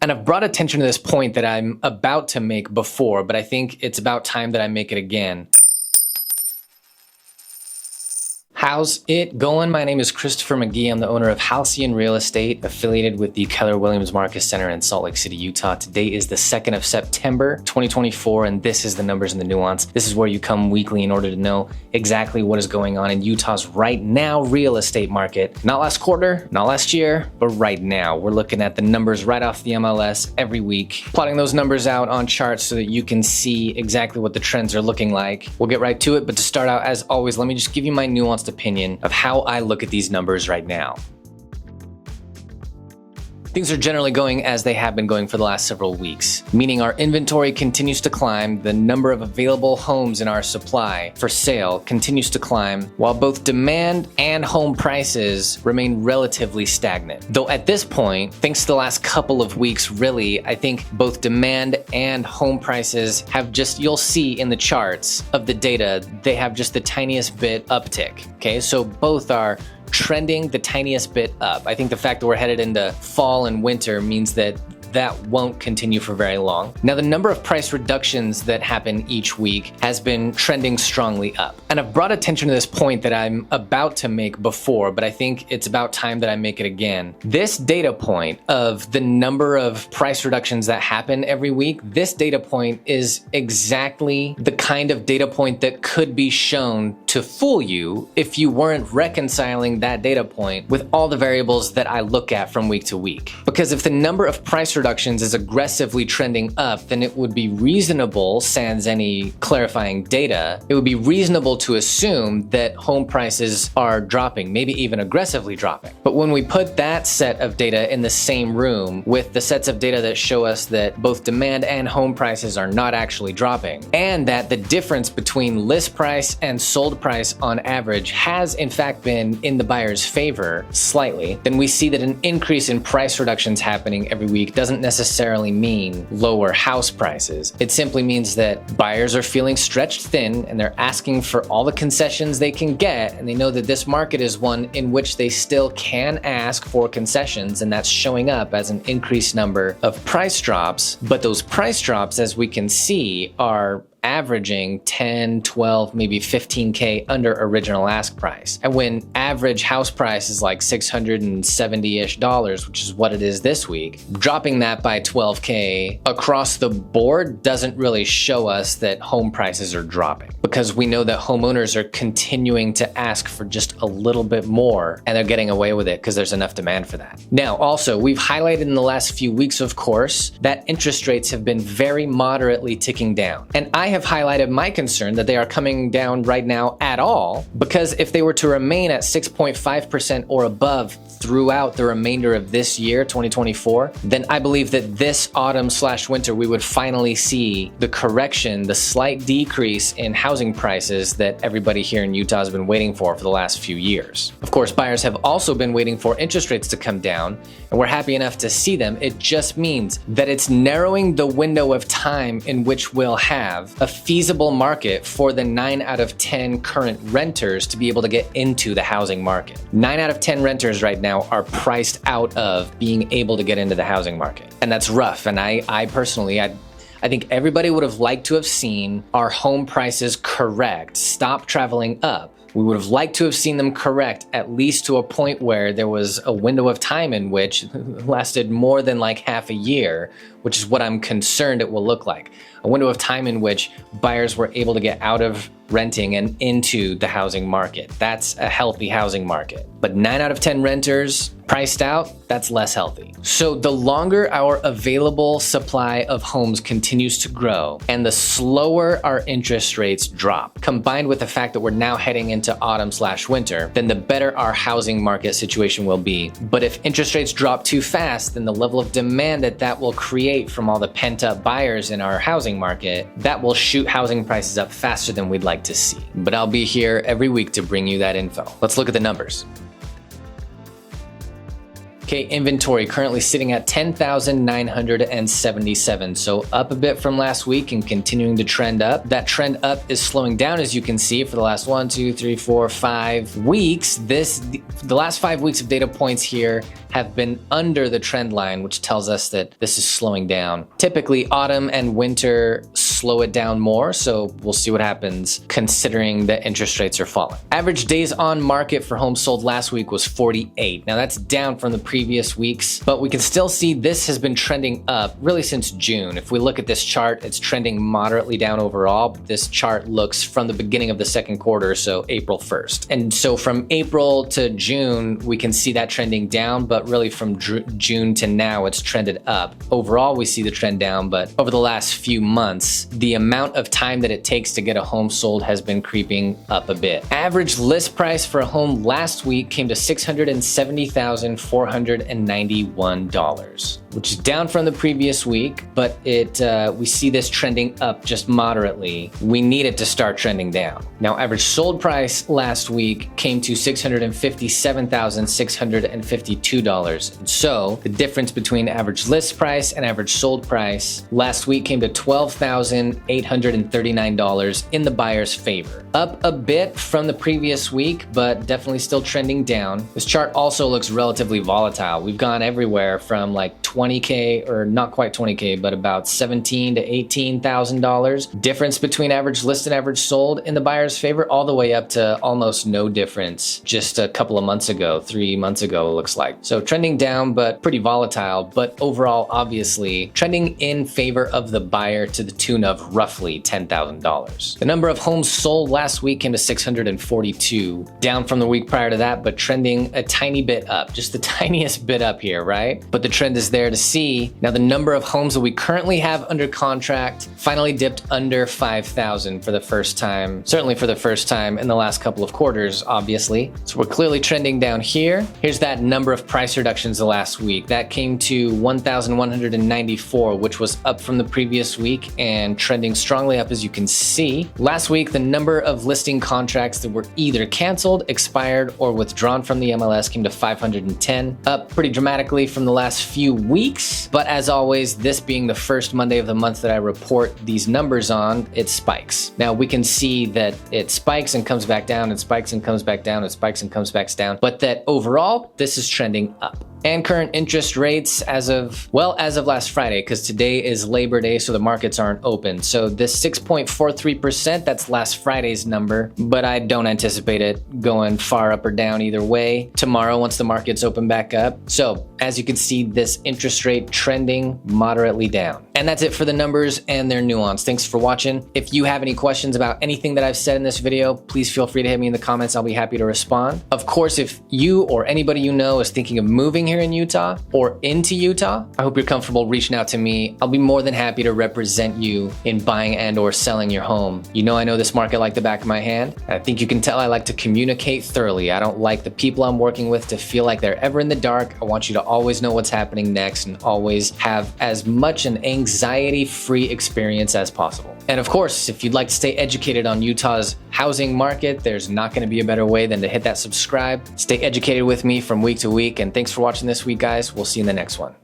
And I've brought attention to this point that I'm about to make before, but I think it's about time that I make it again. How's it going? My name is Christopher McGee. I'm the owner of Halcyon Real Estate, affiliated with the Keller Williams Marcus Center in Salt Lake City, Utah. Today is the 2nd of September, 2024, and this is the Numbers and the Nuance. This is where you come weekly in order to know exactly what is going on in Utah's right now real estate market. Not last quarter, not last year, but right now. We're looking at the numbers right off the MLS every week, plotting those numbers out on charts so that you can see exactly what the trends are looking like. We'll get right to it, but to start out, as always, let me just give you my nuanced opinion of how I look at these numbers right now. Things are generally going as they have been going for the last several weeks, meaning our inventory continues to climb, the number of available homes in our supply for sale continues to climb, while both demand and home prices remain relatively stagnant. Though at this point, thanks to the last couple of weeks, really, I think both demand and home prices have just, you'll see in the charts of the data, they have just the tiniest bit uptick, okay? So both are trending the tiniest bit up. I think the fact that we're headed into fall and winter means that won't continue for very long. Now, the number of price reductions that happen each week has been trending strongly up. And I've brought attention to this point that I'm about to make before, but I think it's about time that I make it again. This data point of the number of price reductions that happen every week, this data point is exactly the kind of data point that could be shown to fool you if you weren't reconciling that data point with all the variables that I look at from week to week. Because if the number of price reductions is aggressively trending up, then it would be reasonable, sans any clarifying data, it would be reasonable to assume that home prices are dropping, maybe even aggressively dropping. But when we put that set of data in the same room with the sets of data that show us that both demand and home prices are not actually dropping, and that the difference between list price and sold price on average has in fact been in the buyer's favor slightly, then we see that an increase in price reductions happening every week doesn't necessarily mean lower house prices. It simply means that buyers are feeling stretched thin and they're asking for all the concessions they can get, and they know that this market is one in which they still can ask for concessions, and that's showing up as an increased number of price drops. But those price drops, as we can see, are averaging 10, 12, maybe 15K under original ask price. And when average house price is like $670-ish, which is what it is this week, dropping that by 12K across the board doesn't really show us that home prices are dropping, because we know that homeowners are continuing to ask for just a little bit more, and they're getting away with it because there's enough demand for that. Now, also, we've highlighted in the last few weeks, of course, that interest rates have been very moderately ticking down. And I have highlighted my concern that they are coming down right now at all, because if they were to remain at 6.5% or above throughout the remainder of this year, 2024, then I believe that this autumn/winter we would finally see the correction, the slight decrease in housing prices that everybody here in Utah has been waiting for the last few years. Of course, buyers have also been waiting for interest rates to come down, and we're happy enough to see them. It just means that it's narrowing the window of time in which we'll have a feasible market for the 9 out of 10 current renters to be able to get into the housing market. 9 out of 10 renters right now are priced out of being able to get into the housing market. And that's rough. And I personally, I think everybody would have liked to have seen our home prices correct, stop traveling up. We would have liked to have seen them correct, at least to a point where there was a window of time in which lasted more than like half a year, which is what I'm concerned it will look like. A window of time in which buyers were able to get out of renting and into the housing market. That's a healthy housing market. But 9 out of 10 renters priced out, that's less healthy. So the longer our available supply of homes continues to grow and the slower our interest rates drop, combined with the fact that we're now heading into autumn/winter, then the better our housing market situation will be. But if interest rates drop too fast, then the level of demand that will create from all the pent-up buyers in our housing market, that will shoot housing prices up faster than we'd like to see. But I'll be here every week to bring you that info. Let's look at the numbers. Okay, inventory currently sitting at 10,977, so up a bit from last week and continuing to trend up. That trend up is slowing down, as you can see, for the last 1, 2, 3, 4, 5 weeks. The last 5 weeks of data points here have been under the trend line, which tells us that this is slowing down. Typically, autumn and winter slow it down more, so we'll see what happens considering that interest rates are falling. Average days on market for homes sold last week was 48. Now that's down from the previous weeks, but we can still see this has been trending up really since June. If we look at this chart, it's trending moderately down overall, but this chart looks from the beginning of the second quarter, so April 1st. And so from April to June, we can see that trending down, but really from June to now, it's trended up. Overall, we see the trend down, but over the last few months, the amount of time that it takes to get a home sold has been creeping up a bit. Average list price for a home last week came to $670,491, which is down from the previous week, but we see this trending up just moderately. We need it to start trending down. Now, average sold price last week came to $657,652. And so the difference between average list price and average sold price last week came to $12,839 in the buyer's favor. Up a bit from the previous week, but definitely still trending down. This chart also looks relatively volatile. We've gone everywhere from like 20K, or not quite 20K, but about $17,000 to $18,000 difference between average list and average sold in the buyer's favor, all the way up to almost no difference just a couple of months ago, 3 months ago, it looks like. So trending down, but pretty volatile, but overall, obviously, trending in favor of the buyer to the tune of roughly $10,000. The number of homes sold last week came to 642, down from the week prior to that, but trending a tiny bit up, just the tiniest bit up here, right? But the trend is there to see. Now, the number of homes that we currently have under contract finally dipped under 5,000 for the first time, certainly for the first time in the last couple of quarters, obviously. So we're clearly trending down here. Here's that number of price reductions the last week. That came to 1,194, which was up from the previous week and trending strongly up, as you can see. Last week, the number of listing contracts that were either canceled, expired, or withdrawn from the MLS came to 510, up pretty dramatically from the last few weeks. But as always, this being the first Monday of the month that I report these numbers on, it spikes. Now we can see that it spikes and comes back down, and spikes and comes back down, and spikes and comes back down, but that overall, this is trending up. And current interest rates as of last Friday, because today is Labor Day, so the markets aren't open. So this 6.43%, that's last Friday's number, but I don't anticipate it going far up or down either way tomorrow once the markets open back up. So as you can see, this interest rate trending moderately down. And that's it for the numbers and their nuance. Thanks for watching. If you have any questions about anything that I've said in this video, please feel free to hit me in the comments. I'll be happy to respond. Of course, if you or anybody you know is thinking of moving here in Utah or into Utah, I hope you're comfortable reaching out to me. I'll be more than happy to represent you in buying and or selling your home. You know I know this market like the back of my hand. I think you can tell I like to communicate thoroughly. I don't like the people I'm working with to feel like they're ever in the dark. I want you to always know what's happening next and always have as much an anxiety-free experience as possible. And of course, if you'd like to stay educated on Utah's housing market, there's not going to be a better way than to hit that subscribe. Stay educated with me from week to week, and thanks for watching this week, guys. We'll see you in the next one.